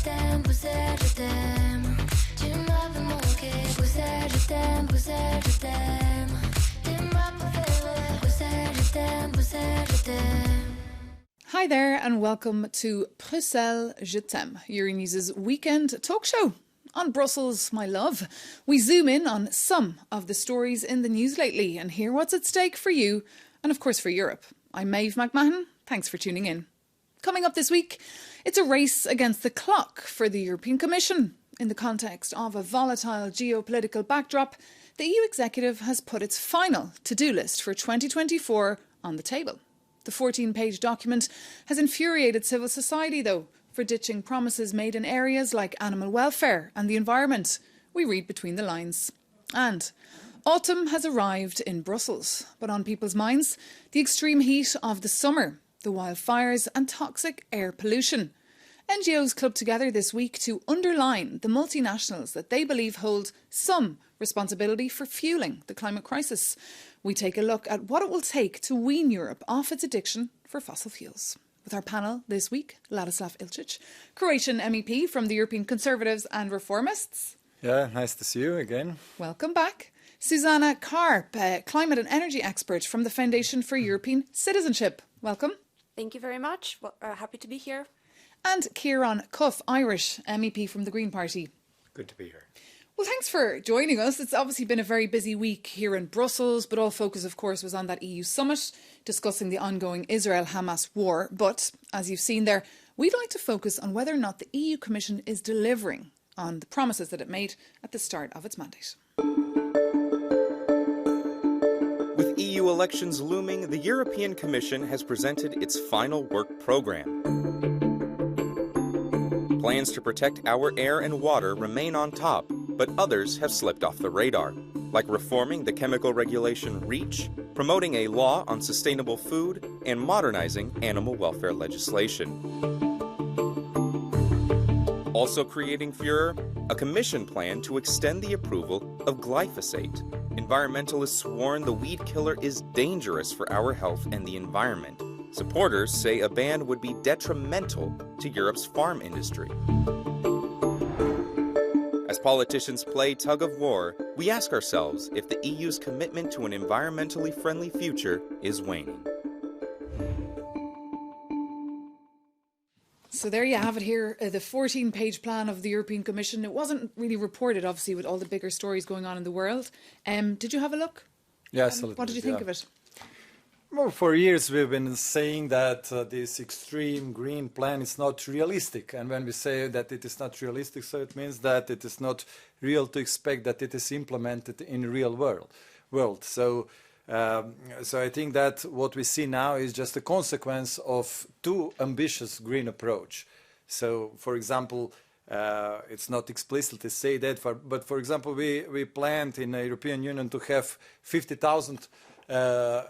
t'aime, Bruxelles, je t'aime. Tu m'avais manqué, Bruxelles, je t'aime, Bruxelles, je t'aime. T'es ma préférée, Bruxelles, je t'aime, Bruxelles, je t'aime. Hi there and welcome to Bruxelles, je t'aime, Euronews' weekend talk show. On Brussels, my love, we zoom in on some of the stories in the news lately and hear what's at stake for you and, of course, for Europe. I'm Maeve McMahon. Thanks for tuning in. Coming up this week, it's a race against the clock for the European Commission. In the context of a volatile geopolitical backdrop, the EU executive has put its final to-do list for 2024 on the table. The 14-page document has infuriated civil society, though, for ditching promises made in areas like animal welfare and the environment. We read between the lines. And autumn has arrived in Brussels, but on people's minds, the extreme heat of the summer, the wildfires and toxic air pollution. NGOs clubbed together this week to underline the multinationals that they believe hold some responsibility for fueling the climate crisis. We take a look at what it will take to wean Europe off its addiction for fossil fuels. With our panel this week, Ladislav Ilčić, Croatian MEP from the European Conservatives and Reformists. Yeah, nice to see you again. Welcome back. Susanna Karp, climate and energy expert from the Foundation for European Citizenship. Welcome. Thank you very much. Happy to be here. And Kieran Cuff, Irish MEP from the Green Party. Good to be here. Well, thanks for joining us. It's obviously been a very busy week here in Brussels, but all focus, of course, was on that EU summit discussing the ongoing Israel-Hamas war. But, as you've seen there, we'd like to focus on whether or not the EU Commission is delivering on the promises that it made at the start of its mandate. With EU elections looming, the European Commission has presented its final work programme. Plans to protect our air and water remain on top, but others have slipped off the radar, like reforming the chemical regulation REACH, promoting a law on sustainable food, and modernizing animal welfare legislation. Also creating furor, a Commission plan to extend the approval of glyphosate. Environmentalists warn the weed killer is dangerous for our health and the environment. Supporters say a ban would be detrimental to Europe's farm industry. As politicians play tug-of-war, we ask ourselves if the EU's commitment to an environmentally friendly future is waning. So there you have it here, the 14-page plan of the European Commission. It wasn't really reported, obviously, with all the bigger stories going on in the world. Did you have a look? Yes. What did you think of it? Well, for years we've been saying that this extreme green plan is not realistic. And when we say that it is not realistic, so it means that it is not real to expect that it is implemented in the real world. So I think that what we see now is just a consequence of too ambitious green approach. So, for example, it's not explicitly say that, but for example, we planned in the European Union to have 50,000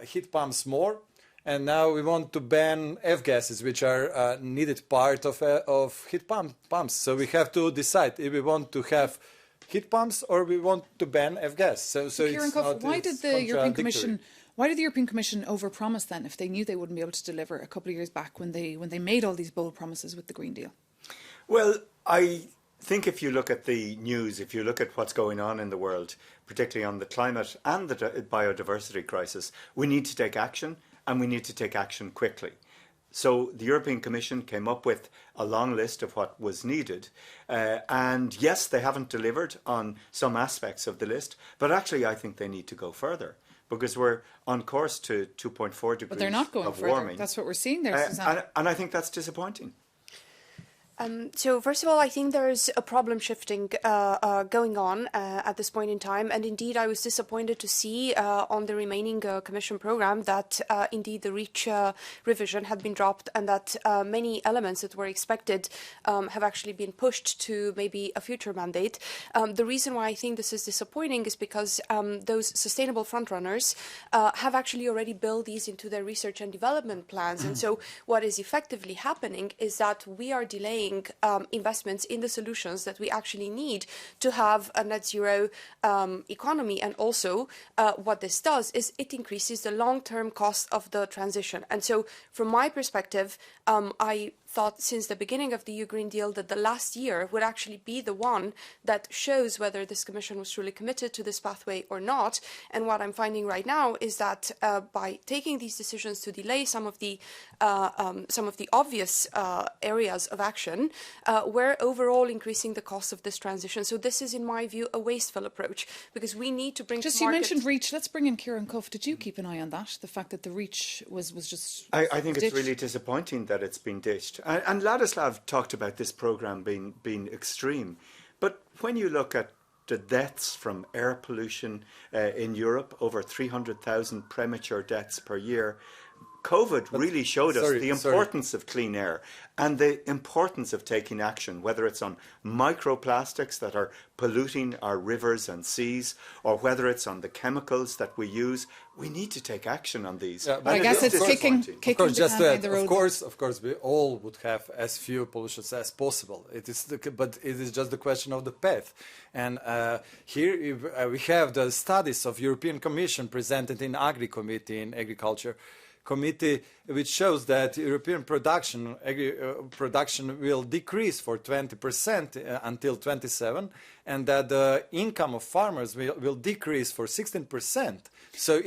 heat pumps more, and now we want to ban F-gases, which are a needed part of heat pumps. So we have to decide if we want to have heat pumps or we want to ban F-gas. So Kieran it's Cuff, not, why did the European Commission overpromise then if they knew they wouldn't be able to deliver a couple of years back when they made all these bold promises with the Green Deal? Well, I think if you look at the news, if you look at what's going on in the world, particularly on the climate and the biodiversity crisis, we need to take action, and we need to take action quickly. So the European Commission came up with a long list of what was needed. And yes, they haven't delivered on some aspects of the list, but actually I think they need to go further, because we're on course to 2.4 degrees But they're not going of further. warming. That's what we're seeing there, Susanna. And I think that's disappointing. So first of all, I think there's a problem shifting going on at this point in time. And indeed, I was disappointed to see on the remaining Commission programme that indeed the REACH revision had been dropped, and that many elements that were expected have actually been pushed to maybe a future mandate. The reason why I think this is disappointing is because those sustainable frontrunners have actually already built these into their research and development plans. And so what is effectively happening is that we are delaying investments in the solutions that we actually need to have a net zero economy. And also what this does is it increases the long-term cost of the transition. And so from my perspective, I thought since the beginning of the EU Green Deal that the last year would actually be the one that shows whether this Commission was truly committed to this pathway or not. And what I'm finding right now is that by taking these decisions to delay some of the obvious areas of action, we're overall increasing the cost of this transition. So this is, in my view, a wasteful approach, because we need to bring Just to you market... mentioned REACH. Let's bring in Kieran Cuff. Did you keep an eye on that? The fact that the REACH was just I think ditched? it's really disappointing that it's been ditched. And Ladislav talked about this programme being extreme. But when you look at the deaths from air pollution in Europe, over 300,000 premature deaths per year, COVID really showed us the importance of clean air and the importance of taking action, whether it's on microplastics that are polluting our rivers and seas, or whether it's on the chemicals that we use. We need to take action on these. But I guess it's kicking Of course, the can down the road. of course, we all would have as few pollutions as possible. But it is just the question of the path. And here we have the studies of European Commission presented in Agri Committee in Agriculture Committee, which shows that European production will decrease for 20% until 27, and that the income of farmers will decrease for 16%. So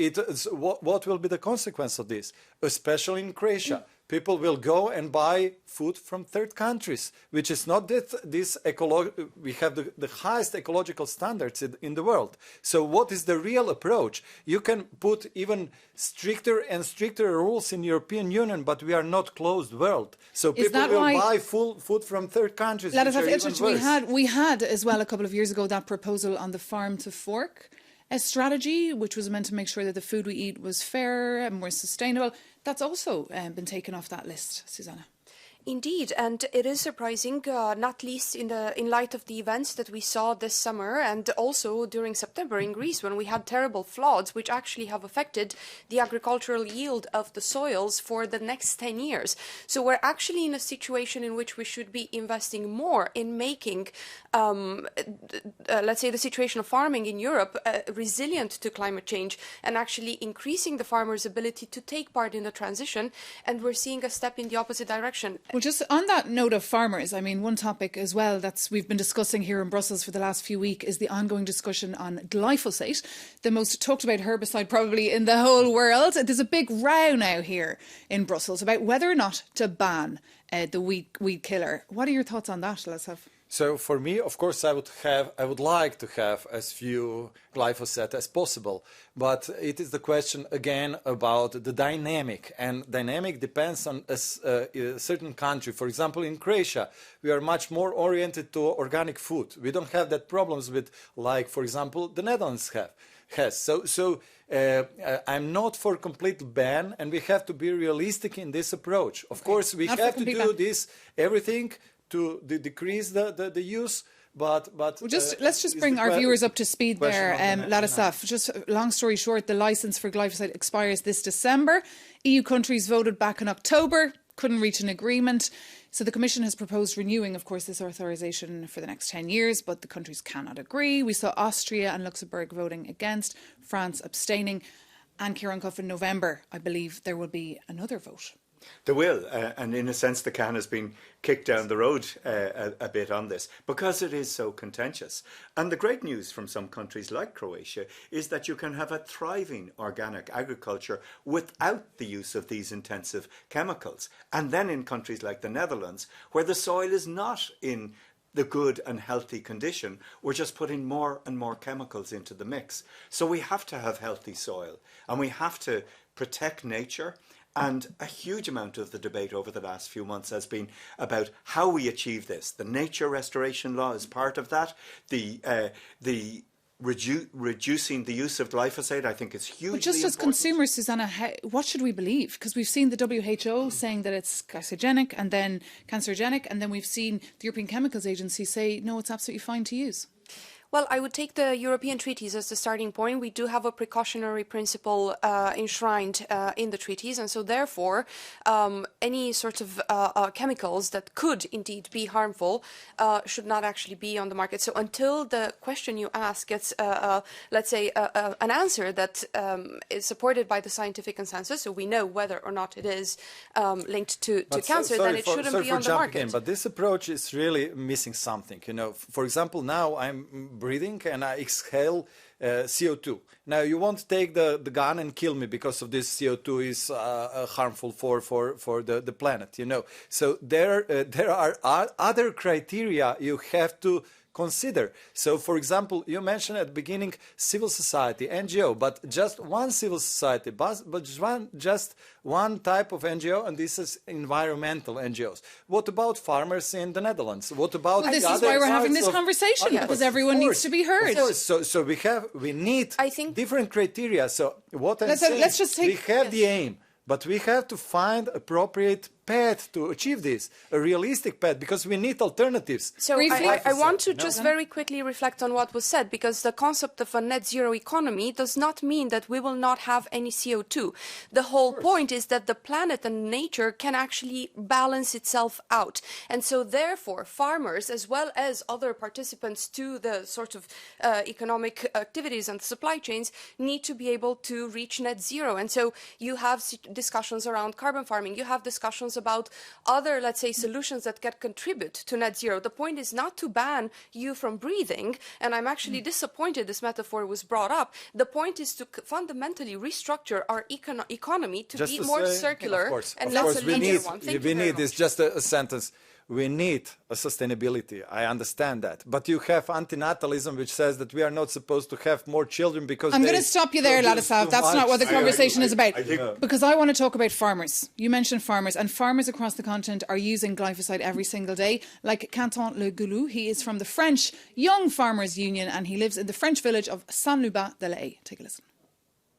what will be the consequence of this, especially in Croatia? People will go and buy food from third countries, which is not we have the highest ecological standards in the world. So what is the real approach? You can put even stricter and stricter rules in the European Union, but we are not closed world. So people will buy full food from third countries. We had as well a couple of years ago that proposal on the farm to fork a strategy, which was meant to make sure that the food we eat was fairer and more sustainable. That's also been taken off that list, Susanna. Indeed, and it is surprising, not least in light of the events that we saw this summer and also during September in Greece, when we had terrible floods, which actually have affected the agricultural yield of the soils for the next 10 years. So we're actually in a situation in which we should be investing more in making, let's say, the situation of farming in Europe resilient to climate change, and actually increasing the farmers' ability to take part in the transition. And we're seeing a step in the opposite direction. Well, just on that note of farmers, I mean, one topic as well that we've been discussing here in Brussels for the last few weeks is the ongoing discussion on glyphosate, the most talked about herbicide probably in the whole world. There's a big row now here in Brussels about whether or not to ban the weed killer. What are your thoughts on that, Ladislav? So for me, of course, I would like to have as few glyphosate as possible. But it is the question again about the dynamic, and dynamic depends on a certain country. For example, in Croatia, we are much more oriented to organic food. We don't have that problems with, like, for example, the Netherlands has. So I'm not for complete ban, and we have to be realistic in this approach. Of course, we have to do everything to decrease the use, but let's just bring our viewers up to speed there, Ladislav. Just long story short, the licence for glyphosate expires this December. EU countries voted back in October, couldn't reach an agreement. So the Commission has proposed renewing, of course, this authorisation for the next 10 years, but the countries cannot agree. We saw Austria and Luxembourg voting against, France abstaining, and Kieran Cuff in November, I believe there will be another vote. There will, and in a sense the can has been kicked down the road a bit on this because it is so contentious. And the great news from some countries like Croatia is that you can have a thriving organic agriculture without the use of these intensive chemicals. And then in countries like the Netherlands, where the soil is not in the good and healthy condition, we're just putting more and more chemicals into the mix. So we have to have healthy soil, and we have to protect nature. And a huge amount of the debate over the last few months has been about how we achieve this. The nature restoration law is part of that. The reducing the use of glyphosate, I think, is hugely important. But just as consumers, Susanna, what should we believe? Because we've seen the WHO saying that it's carcinogenic and then cancerogenic, and then we've seen the European Chemicals Agency say, no, it's absolutely fine to use. Well, I would take the European treaties as the starting point. We do have a precautionary principle enshrined in the treaties, and so therefore any sort of chemicals that could indeed be harmful should not actually be on the market. So until the question you ask gets, let's say, an answer that is supported by the scientific consensus, so we know whether or not it is linked to cancer, then it shouldn't be on the market. But this approach is really missing something. For example, now I'm breathing and I exhale CO2. Now you won't take the gun and kill me because of this CO2 is harmful for the planet. So there are other criteria you have to consider. So, for example, you mentioned at the beginning civil society, NGO, but just one civil society, but just one type of NGO, and this is environmental NGOs. What about farmers in the Netherlands? What about this is why we're having this conversation, because everyone needs to be heard. So we need different criteria. So what I'm saying, let's just take, we have the aim, but we have to find appropriate path to achieve this, a realistic path, because we need alternatives. So I want to just very quickly reflect on what was said, because the concept of a net zero economy does not mean that we will not have any CO2. The whole point is that the planet and nature can actually balance itself out. And so therefore, farmers, as well as other participants to the sort of economic activities and supply chains, need to be able to reach net zero. And so you have discussions around carbon farming, you have discussions about other, let's say, solutions that can contribute to net zero. The point is not to ban you from breathing, and I'm actually disappointed this metaphor was brought up. The point is to fundamentally restructure our economy to be more circular and less a linear one. We need is just a sentence. We need a sustainability. I understand that. But you have antinatalism, which says that we are not supposed to have more children because I'm going to stop you there, Ladislav. That's not what the conversation is about. Because I want to talk about farmers. You mentioned farmers, and farmers across the continent are using glyphosate every single day. Like Quentin Le Goulou, he is from the French Young Farmers Union, and he lives in the French village of Saint-Lubat-de-Lay. Take a listen.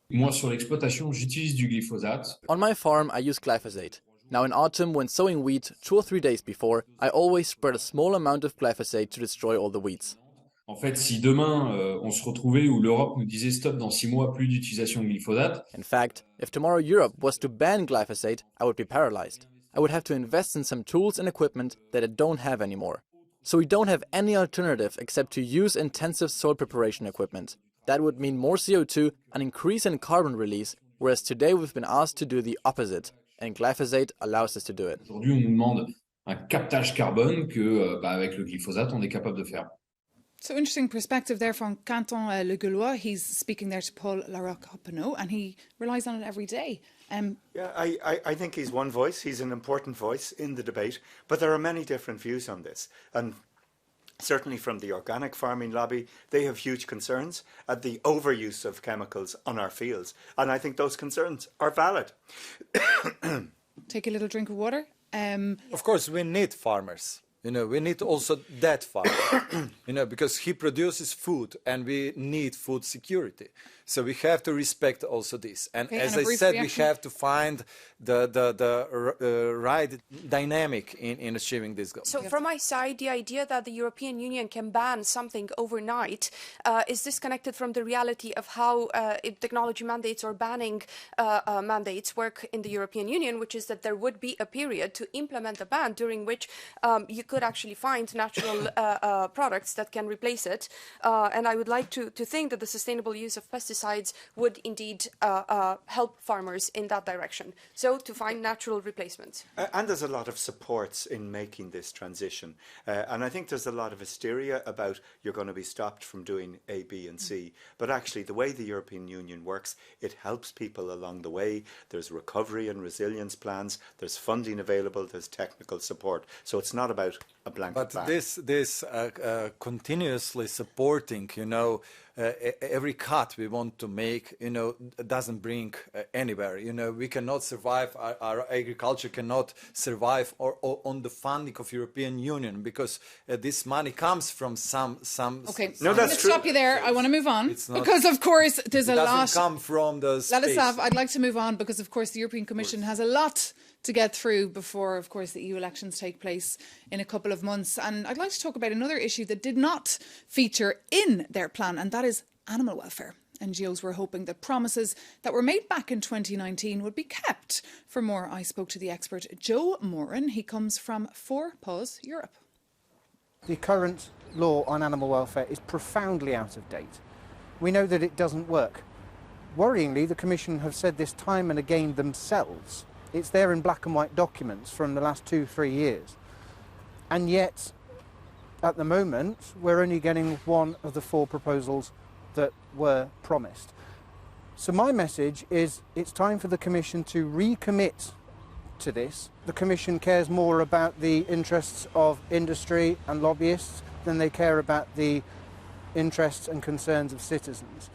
Moi, sur l'exploitation, j'utilise du glyphosate. On my farm, I use glyphosate. Now in autumn, when sowing wheat 2 or 3 days before, I always spread a small amount of glyphosate to destroy all the weeds. En fait, si demain, on se retrouvait où l'Europe nous disait stop dans 6 mois, plus d'utilisation de glyphosate. In fact, if tomorrow Europe was to ban glyphosate, I would be paralyzed. I would have to invest in some tools and equipment that I don't have anymore. So we don't have any alternative except to use intensive soil preparation equipment. That would mean more CO2, an increase in carbon release, whereas today we've been asked to do the opposite. And glyphosate allows us to do it. Aujourd'hui, on nous demande un captage carbone que, avec le glyphosate, on est capable de faire. So interesting perspective there from Quentin Le Goulou. He's speaking there to Paul Larocque-Hoppeneau, and he relies on it every day. Yeah, I think he's one voice. He's an important voice in the debate, but there are many different views on this. And certainly from the organic farming lobby, they have huge concerns at the overuse of chemicals on our fields. And I think those concerns are valid. Take a little drink of water. Of course, we need farmers. We need also that farmer, because he produces food and we need food security. So we have to respect also this. And as I said, we have to find the right dynamic in achieving this goal. So from my side, the idea that the European Union can ban something overnight is disconnected from the reality of how technology mandates or banning mandates work in the European Union, which is that there would be a period to implement a ban during which you could actually find natural products that can replace it. And I would like to think that the sustainable use of pesticides would indeed help farmers in that direction. So to find natural replacements. And there's a lot of supports in making this transition. And I think there's a lot of hysteria about you're going to be stopped from doing A, B and C. But actually the way the European Union works, it helps people along the way. There's recovery and resilience plans. There's funding available. There's technical support. So it's not about a blanket ban. But this continuously supporting, every cut we want to make, doesn't bring anywhere. We cannot survive. Our agriculture cannot survive or on the funding of European Union because this money comes from some. Okay, no, I'm that's going to true. stop you there. I want to move on because, of course, there's a lot. It doesn't come from the space. Ladislav, I'd like to move on because, of course, the European Commission has a lot to get through before, of course, the EU elections take place in a couple of months. And I'd like to talk about another issue that did not feature in their plan, and that is animal welfare. NGOs were hoping that promises that were made back in 2019 would be kept. For more, I spoke to the expert Joe Moran. He comes from 4 Paws Europe. The current law on animal welfare is profoundly out of date. We know that it doesn't work. Worryingly, the Commission have said this time and again themselves. It's there in black and white documents from the last 2-3 years. And yet, at the moment, we're only getting one of the 4 proposals that were promised. So my message is it's time for the Commission to recommit to this. The Commission cares more about the interests of industry and lobbyists than they care about the interests and concerns of citizens.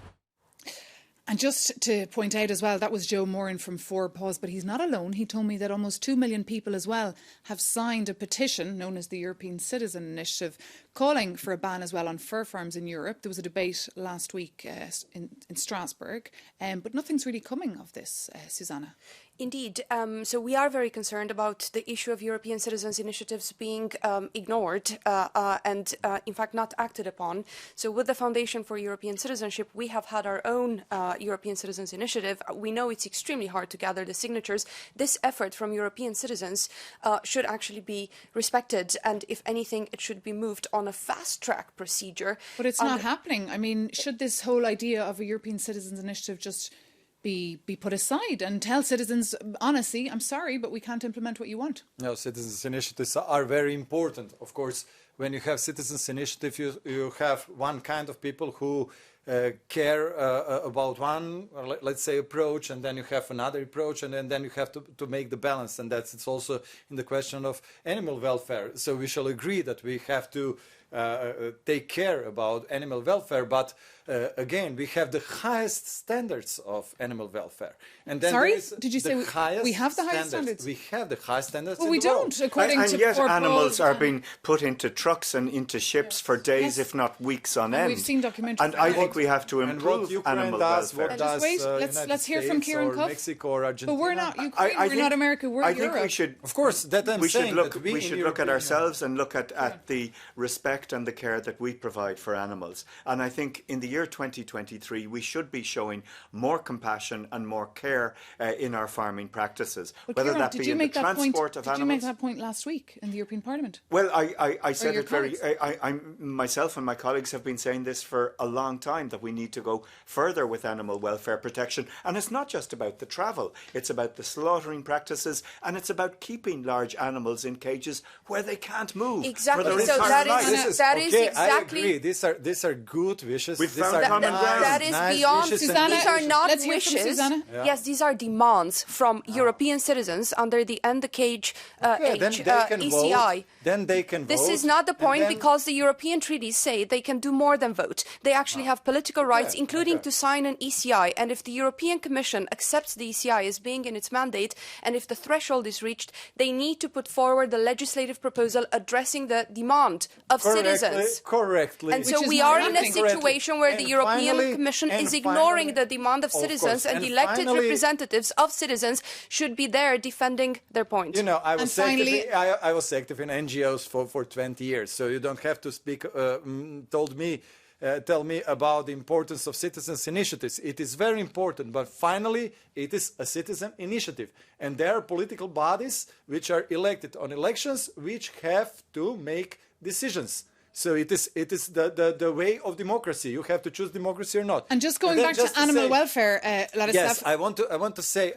And just to point out as well, that was Joe Moran from 4 Paws, but he's not alone. He told me that almost 2 million people as well have signed a petition known as the European Citizen Initiative, calling for a ban as well on fur farms in Europe. There was a debate last week in Strasbourg, but nothing's really coming of this, Susanna. Indeed. So we are very concerned about the issue of European citizens' initiatives being ignored and, in fact, not acted upon. So with the Foundation for European Citizenship, we have had our own European Citizens Initiative. We know it's extremely hard to gather the signatures. This effort from European citizens should actually be respected. And if anything, it should be moved on a fast-track procedure. But it's not happening. I mean, should this whole idea of a European Citizens Initiative just be put aside and tell citizens, honestly, I'm sorry, but we can't implement what you want? No, citizens' initiatives are very important. Of course, when you have citizens' initiative, you have one kind of people who care about one, let's say, approach, and then you have another approach, and then you have to make the balance. And it's also in the question of animal welfare. So we shall agree that we have to take care about animal welfare, but again, we have the highest standards of animal welfare. And then Sorry, did you say we have the highest standards? We have the highest standards. Well, we don't, according and to yet 4 animals Paws are being put into trucks and into ships for days, if not weeks on end. We've seen documentaries. And I think we have to improve animal welfare. And just wait, let's hear from Kieran Cuff. Mexico or Argentina. But we're not Ukraine, we're not America, we're Europe. I think we should, of course, that I'm we should saying look. that We should look at ourselves and look at the respect and the care that we provide for animals. And I think in the year 2023, we should be showing more compassion and more care in our farming practices, but whether Kieran, that be in the transport of animals. Did you make that point last week in the European Parliament? Well, I said it very. colleagues? Myself and my colleagues have been saying this for a long time, that we need to go further with animal welfare protection. And it's not just about the travel, it's about the slaughtering practices, and it's about keeping large animals in cages where they can't move. Exactly. For their So entire life. that is Okay, exactly. I agree. These are good wishes. We've These found are common ground. That is nice beyond. wishes and Susanna, These are not let's hear from wishes. Susanna. Yeah. Yes, these are demands from European citizens under the End the Cage Okay, then age, they can ECI. vote. Then they can This vote. is not the and point, then- because the European treaties say they can do more than vote. They actually have political rights, including to sign an ECI. And if the European Commission accepts the ECI as being in its mandate, and if the threshold is reached, they need to put forward the legislative proposal addressing the demand of citizens. Correctly. And so Which is we not are in a happening. situation where the And European finally- Commission and is ignoring finally- the demand of citizens, course, and and elected finally- representatives of citizens should be there defending their point. You know, I was finally- I was active in NGOs for 20 years, so you don't have to speak. Tell me about the importance of citizens' initiatives. It is very important, but finally, it is a citizen initiative, and there are political bodies which are elected on elections which have to make decisions. So it is the way of democracy. You have to choose democracy or not. And just going then back just to animal say- welfare, Ladislav. Yes, I want to say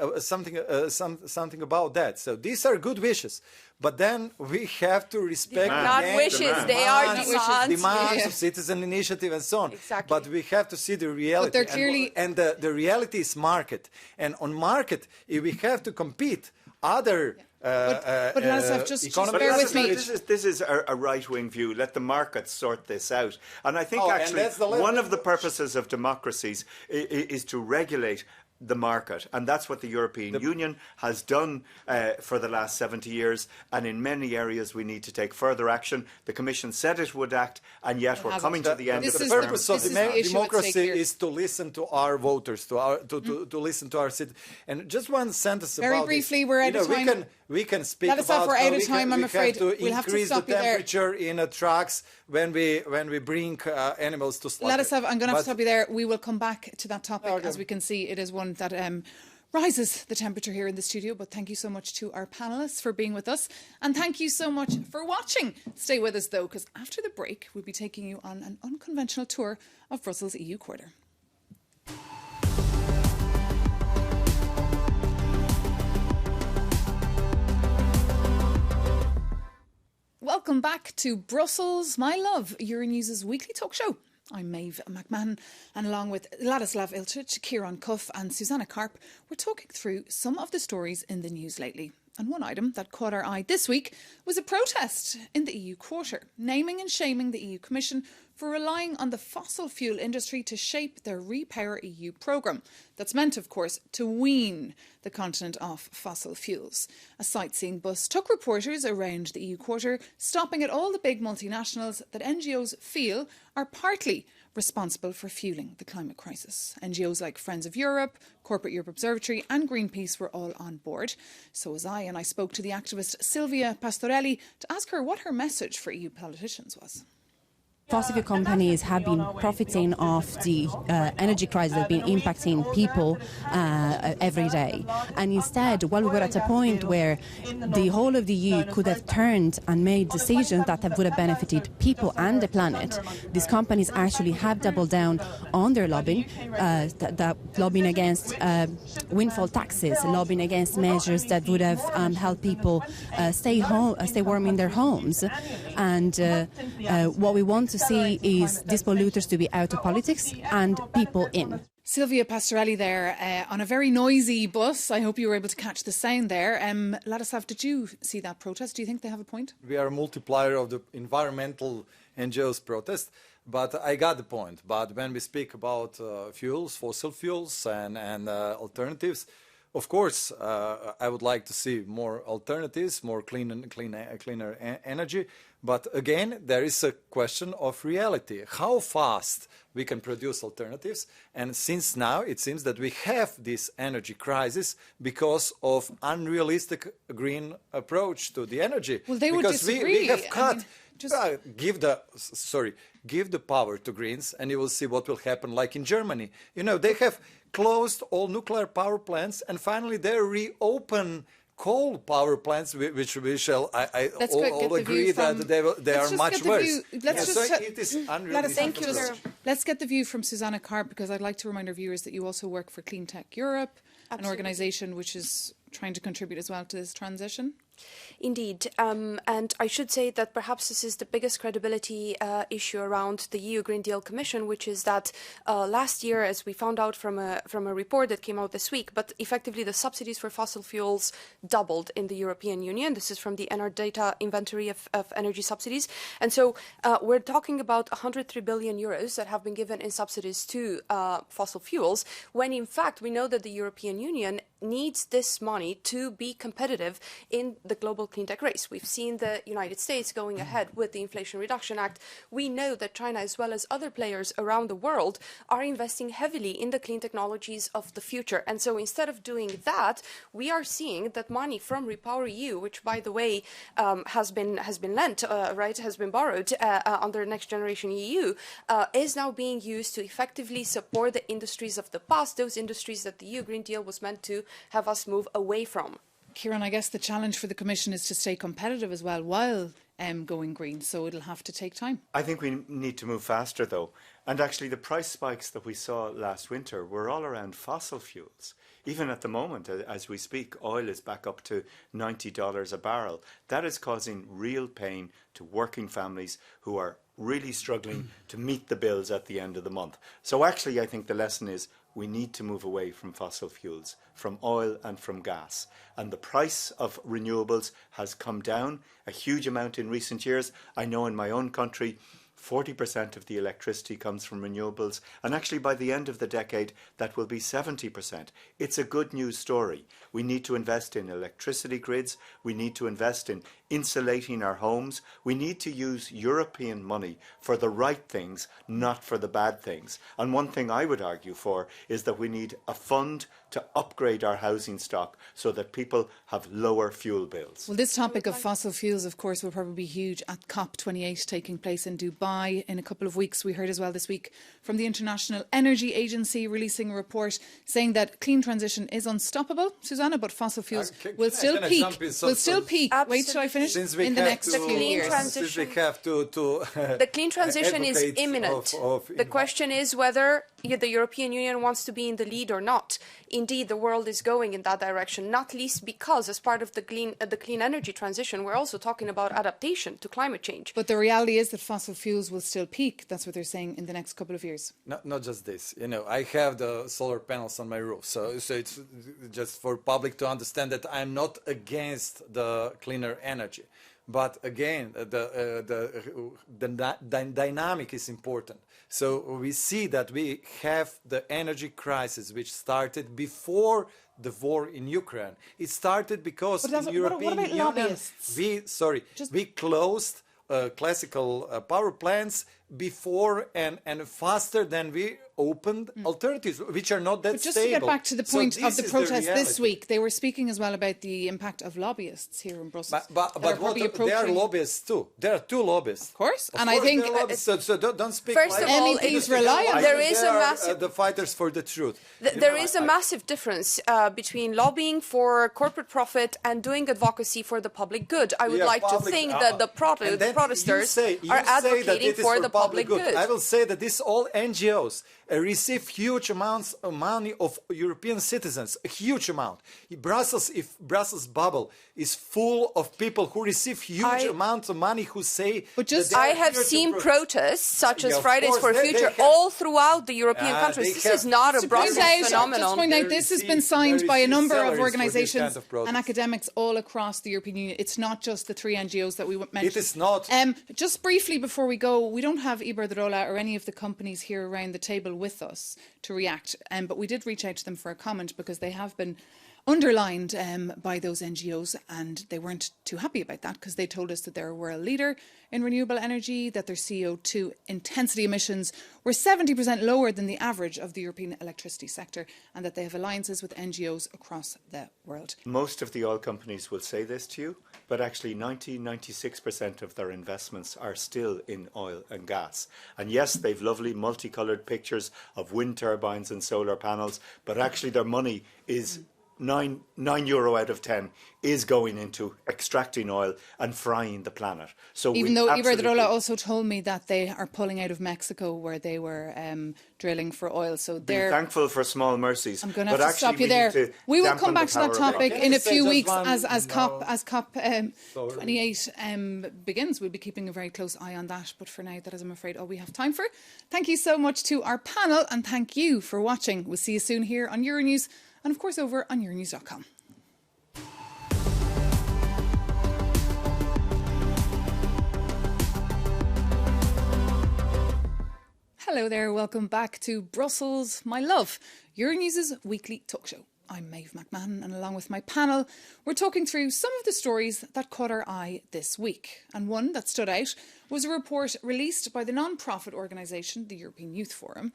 something about that. So these are good wishes, but then we have to respect Not again wishes, the they are demands demands. of citizen initiative and so on. Exactly. But we have to see the reality. they're clearly- and the reality is market, and on market we have to compete. Other. But Ladislav, just economies- bear with me. This is a right-wing view. Let the markets sort this out. And I think Oh, and actually that's the level. one of the purposes of democracies is to regulate the market. And that's what the European Union has done for the last 70 years. And in many areas, we need to take further action. The Commission said it would act, and yet we're coming to the end of the The term. purpose of democracy is to listen to our voters, to listen to our citizens. And just one sentence Very about briefly, this. we're out of time. We can speak Let us about off, we're how out of time, I'm afraid. We'll have to increase the stop you there. temperature in trucks when we bring animals to slaughter. I'm going to have to stop you there. We will come back to that topic. Okay. As we can see, it is one that rises the temperature here in the studio. But thank you so much to our panellists for being with us. And thank you so much for watching. Stay with us, though, because after the break, we'll be taking you on an unconventional tour of Brussels EU Quarter. Welcome back to Brussels, my love, Euronews' weekly talk show. I'm Maeve McMahon, and along with Ladislav Ilčić, Kieran Cuff and Susanna Karp, we're talking through some of the stories in the news lately. And one item that caught our eye this week was a protest in the EU Quarter, naming and shaming the EU Commission for relying on the fossil fuel industry to shape their Repower EU programme. That's meant, of course, to wean the continent off fossil fuels. A sightseeing bus took reporters around the EU Quarter, stopping at all the big multinationals that NGOs feel are partly responsible for fueling the climate crisis. NGOs like Friends of Europe, Corporate Europe Observatory and Greenpeace were all on board. So was I, and I spoke to the activist Silvia Pastorelli to ask her what her message for EU politicians was. Fossil fuel companies have been profiting off the energy crisis that has been impacting people every day. And instead, we were at a point where the whole of the EU could have turned and made decisions that would have benefited people and the planet. These companies actually have doubled down on their lobbying, lobbying against windfall taxes, lobbying against measures that would have helped people stay warm in their homes. And what we want to see is these polluters to be out of politics and people in. Silvia Pastorelli there on a very noisy bus. I hope you were able to catch the sound there. Ladislav, did you see that protest? Do you think they have a point? We are a multiplier of the environmental NGOs protest, but I got the point. But when we speak about fuels, fossil fuels and alternatives, of course, I would like to see more alternatives, more cleaner energy. But again, there is a question of reality. How fast we can produce alternatives? And since now it seems that we have this energy crisis because of unrealistic green approach to the energy. Well, they would because disagree. we have cut. I mean, give the power to Greens, and you will see what will happen. Like in Germany, they have closed all nuclear power plants, and finally they reopen coal power plants, which we shall all agree that they are much worse. It is unrealistic. Let's get the view from Susanna Karp, because I'd like to remind our viewers that you also work for Clean Tech Europe, an organisation which is trying to contribute as well to this transition. Indeed, and I should say that perhaps this is the biggest credibility issue around the EU Green Deal Commission, which is that last year, as we found out from a report that came out this week, but effectively the subsidies for fossil fuels doubled in the European Union. This is from the NR Data Inventory of Energy Subsidies. And so we're talking about 103 billion euros that have been given in subsidies to fossil fuels, when in fact we know that the European Union needs this money to be competitive in the global clean tech race. We've seen the United States going ahead with the Inflation Reduction Act. We know that China, as well as other players around the world, are investing heavily in the clean technologies of the future. And so instead of doing that, we are seeing that money from Repower EU, which, by the way, has been lent, has been borrowed under Next Generation EU, is now being used to effectively support the industries of the past, those industries that the EU Green Deal was meant to have us move away from. Kieran, I guess the challenge for the Commission is to stay competitive as well while going green, so it'll have to take time. I think we need to move faster, though. And actually, the price spikes that we saw last winter were all around fossil fuels. Even at the moment, as we speak, oil is back up to $90 a barrel. That is causing real pain to working families who are really struggling to meet the bills at the end of the month. So actually, I think the lesson is we need to move away from fossil fuels, from oil and from gas. And the price of renewables has come down a huge amount in recent years. I know in my own country, 40% of the electricity comes from renewables, and actually by the end of the decade that will be 70%. It's a good news story. We need to invest in electricity grids, we need to invest in insulating our homes, we need to use European money for the right things, not for the bad things. And one thing I would argue for is that we need a fund to upgrade our housing stock so that people have lower fuel bills. Well, this topic of fossil fuels, of course, will probably be huge at COP28 taking place in Dubai in a couple of weeks. We heard as well this week from the International Energy Agency releasing a report saying that clean transition is unstoppable, Susanna, but fossil fuels will still peak. Will still peak. Wait till I finish. In the next few years. Since we have to the clean transition is imminent. The question is whether the European Union wants to be in the lead or not. Indeed, the world is going in that direction, not least because as part of the clean energy transition, we're also talking about adaptation to climate change. But the reality is that fossil fuels will still peak. That's what they're saying in the next couple of years. Not just this. I have the solar panels on my roof, so it's just for public to understand that I'm not against the cleaner energy. But again, the dynamic is important. So we see that we have the energy crisis, which started before the war in Ukraine. It started because in the European Union, we closed classical power plants before and faster than we opened alternatives, which are not that but just stable. To get back to the point of the protest this week, they were speaking as well about the impact of lobbyists here in Brussels. But there are lobbyists too. There are two lobbyists. Of course. And I think... So don't speak first of all, MEPs rely on there is a massive... the fighters for the truth. There is a massive difference between lobbying for corporate profit and doing advocacy for the public good. I would like to think that the protesters are advocating for the public good. I will say that this all NGOs receive huge amounts of money of European citizens, a huge amount. Brussels bubble is full of people who receive huge amounts of money who say... But I have seen protests such as Fridays for Future all throughout the European countries. This is not a Brussels phenomenon. Just point out, this has been signed by a number of organisations and academics all across the European Union. It's not just the three NGOs that we mentioned. It is not. Just briefly before we go, we don't have Iberdrola or any of the companies here around the table with us to react, but we did reach out to them for a comment because they have been underlined by those NGOs, and they weren't too happy about that because they told us that they're a world leader in renewable energy, that their CO2 intensity emissions were 70% lower than the average of the European electricity sector, and that they have alliances with NGOs across the world. Most of the oil companies will say this to you, but actually 96% of their investments are still in oil and gas. And yes, they've lovely multicoloured pictures of wind turbines and solar panels, but actually their money is... €9 out of 10 is going into extracting oil and frying the planet. So even though Iberdrola also told me that they are pulling out of Mexico where they were drilling for oil. So they're thankful for small mercies. I'm going to have to stop you there. We will come back to that topic in a few weeks as COP 28 begins. We'll be keeping a very close eye on that. But for now, that is, I'm afraid, all we have time for. Thank you so much to our panel, and thank you for watching. We'll see you soon here on Euronews, and of course over on Euronews.com. Hello there, welcome back to Brussels, my love, Euronews' weekly talk show. I'm Maeve McMahon, and along with my panel, we're talking through some of the stories that caught our eye this week. And one that stood out was a report released by the non-profit organisation, the European Youth Forum,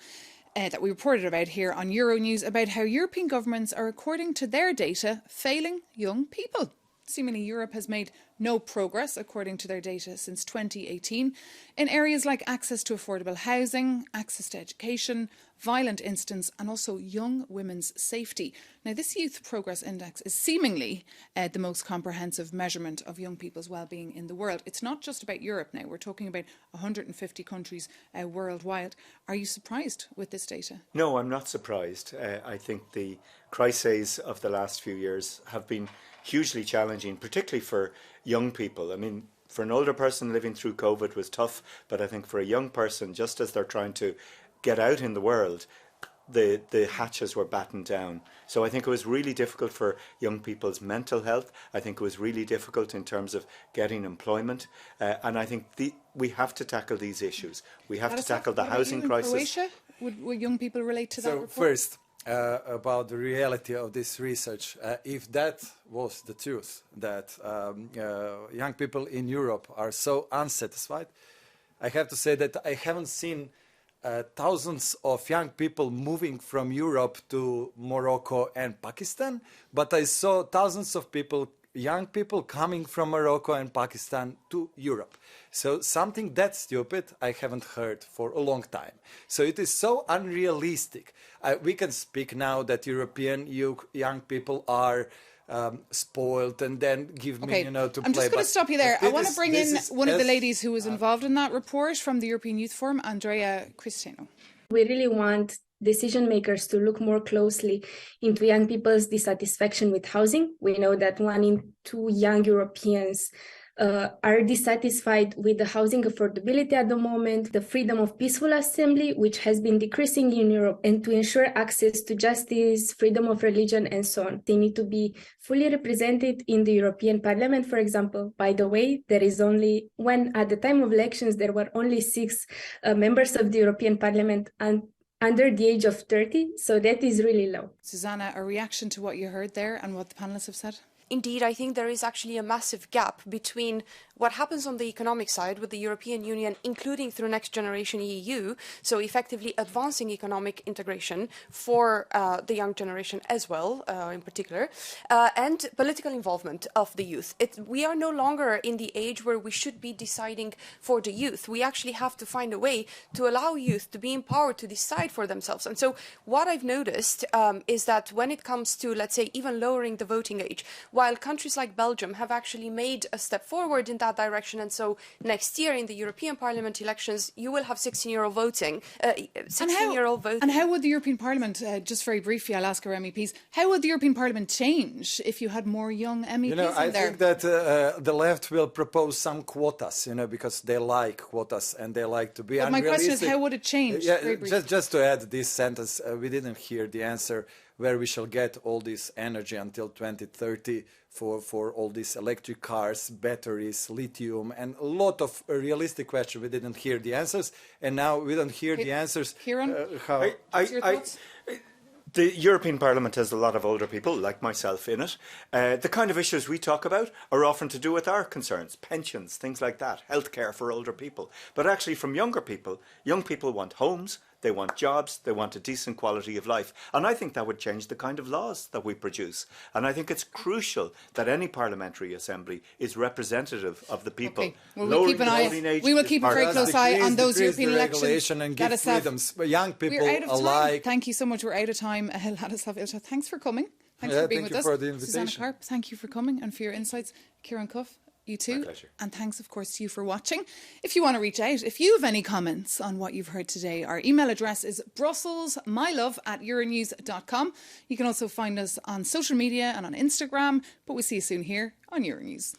that we reported about here on Euronews, about how European governments are, according to their data, failing young people. Seemingly Europe has made no progress, according to their data, since 2018, in areas like access to affordable housing, access to education, violent incidents, and also young women's safety. Now, this Youth Progress Index is seemingly the most comprehensive measurement of young people's well-being in the world. It's not just about Europe now. We're talking about 150 countries worldwide. Are you surprised with this data? No, I'm not surprised. I think the crises of the last few years have been hugely challenging, particularly for young people. I mean, for an older person, living through COVID was tough, but I think for a young person, just as they're trying to get out in the world, the hatches were battened down. So I think it was really difficult for young people's mental health. I think it was really difficult in terms of getting employment. And I think we have to tackle these issues. We have to tackle the housing crisis. Croatia? Would young people relate to that report? First, about the reality of this research. If that was the truth, that young people in Europe are so unsatisfied, I have to say that I haven't seen thousands of young people moving from Europe to Morocco and Pakistan, but I saw thousands of young people coming from Morocco and Pakistan to Europe. So something that stupid I haven't heard for a long time. So it is so unrealistic. We can speak now that European young people are spoiled and then give me, to I'm play. I'm just going to stop you there. I want to bring in one of the as ladies who was involved in that report from the European Youth Forum, Andrea Cristiano. We really want decision makers to look more closely into young people's dissatisfaction with housing. We know that 1 in 2 young Europeans are dissatisfied with the housing affordability at the moment, the freedom of peaceful assembly, which has been decreasing in Europe, and to ensure access to justice, freedom of religion, and so on. They need to be fully represented in the European Parliament, for example. By the way, there is only, when at the time of elections, there were only 6 members of the European Parliament and under the age of 30, so that is really low. Susanna, a reaction to what you heard there and what the panellists have said? Indeed, I think there is actually a massive gap between what happens on the economic side with the European Union, including through Next Generation EU, so effectively advancing economic integration for the young generation as well, in particular, and political involvement of the youth. We are no longer in the age where we should be deciding for the youth. We actually have to find a way to allow youth to be empowered to decide for themselves. And so what I've noticed is that when it comes to, let's say, even lowering the voting age, while countries like Belgium have actually made a step forward in that direction, and so next year in the European Parliament elections, you will have 16-year-old voting. And how would the European Parliament, just very briefly, I'll ask our MEPs, how would the European Parliament change if you had more young MEPs in there? I think that the left will propose some quotas, because they like quotas and they like to be unrealistic. My question is, how would it change? Just to add this sentence, we didn't hear the answer where we shall get all this energy until 2030 for all these electric cars, batteries, lithium, and a lot of realistic questions. We didn't hear the answers, and now we don't hear the answers. Kieran, what's your thoughts? The European Parliament has a lot of older people, like myself, in it. The kind of issues we talk about are often to do with our concerns, pensions, things like that, healthcare for older people. But actually from young people want homes, they want jobs, they want a decent quality of life. And I think that would change the kind of laws that we produce. And I think it's crucial that any parliamentary assembly is representative of the people. Okay. Well, we will keep a very close eye on those European elections. And give freedoms. Young people alike. Thank you so much. We're out of time. Ladislav, thanks for coming. Thanks for being with us. Thank you for the invitation. Susanna Karp, thank you for coming and for your insights. Kieran Cuff, you too. My pleasure. And thanks, of course, to you for watching. If you want to reach out, if you have any comments on what you've heard today, our email address is brusselsmylove@euronews.com. You can also find us on social media and on Instagram. But we'll see you soon here on Euronews.